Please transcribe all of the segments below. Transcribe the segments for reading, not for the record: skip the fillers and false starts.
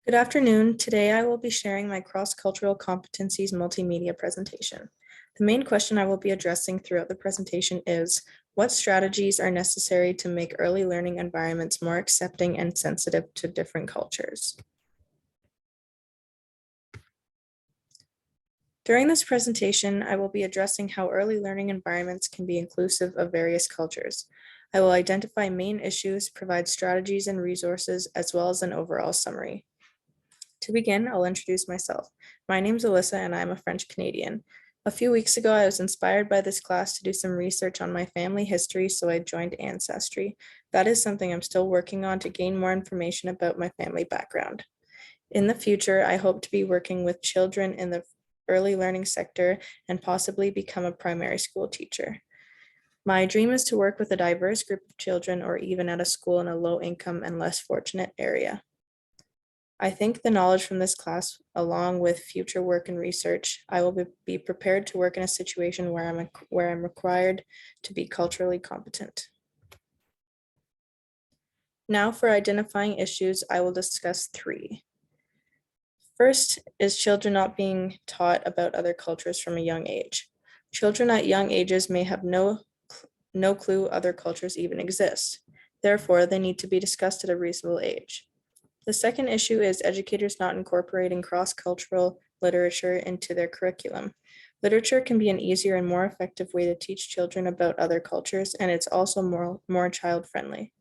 Good afternoon. Today I will be sharing my cross-cultural competencies multimedia presentation. The main question I will be addressing throughout the presentation is, what strategies are necessary to make early learning environments more accepting and sensitive to different cultures? During this presentation, I will be addressing how early learning environments can be inclusive of various cultures. I will identify main issues, provide strategies and resources, as well as an overall summary. To begin, I'll introduce myself. My name is Alyssa and I'm a French Canadian. A few weeks ago, I was inspired by this class to do some research on my family history, so I joined Ancestry. That is something I'm still working on to gain more information about my family background. In the future, I hope to be working with children in the early learning sector and possibly become a primary school teacher. My dream is to work with a diverse group of children or even at a school in a low income and less fortunate area. I think the knowledge from this class, along with future work and research, I will be prepared to work in a situation where I'm required to be culturally competent. Now for identifying issues, I will discuss three. First is children not being taught about other cultures from a young age. Children at young ages may have no clue other cultures even exist. Therefore, they need to be discussed at a reasonable age. The second issue is educators not incorporating cross-cultural literature into their curriculum. Literature can be an easier and more effective way to teach children about other cultures, and it's also more child-friendly.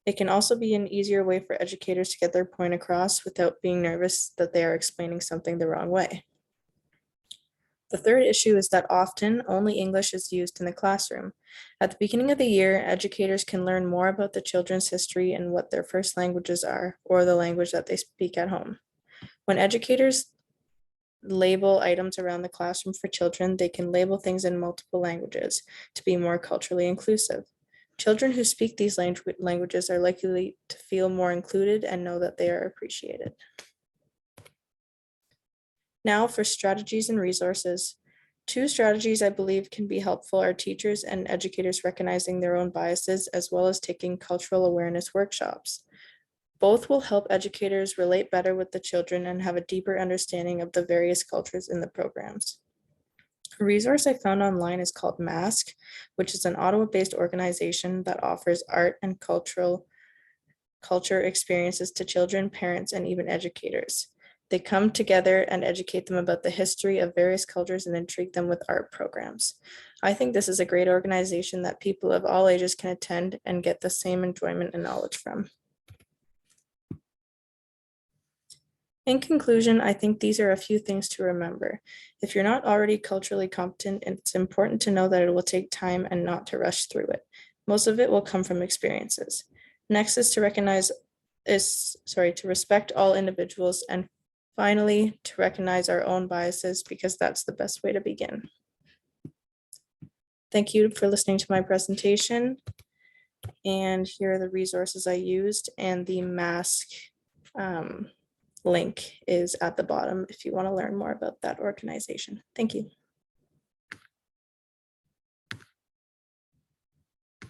It can also be an easier way for educators to get their point across without being nervous that they are explaining something the wrong way. The third issue is that often only English is used in the classroom. At the beginning of the year, educators can learn more about the children's history and what their first languages are, or the language that they speak at home. When educators label items around the classroom for children, they can label things in multiple languages to be more culturally inclusive. Children who speak these languages are likely to feel more included and know that they are appreciated. Now for strategies and resources. Two strategies I believe can be helpful are teachers and educators recognizing their own biases, as well as taking cultural awareness workshops. Both will help educators relate better with the children and have a deeper understanding of the various cultures in the programs. A resource I found online is called Mask, which is an Ottawa-based organization that offers art and culture experiences to children, parents, and even educators. They come together and educate them about the history of various cultures and intrigue them with art programs. I think this is a great organization that people of all ages can attend and get the same enjoyment and knowledge from. In conclusion, I think these are a few things to remember. If you're not already culturally competent, it's important to know that it will take time and not to rush through it. Most of it will come from experiences. Next is to respect all individuals, and finally, to recognize our own biases, because that's the best way to begin. Thank you for listening to my presentation. And here are the resources I used, and the Mask link is at the bottom if you want to learn more about that organization. Thank you.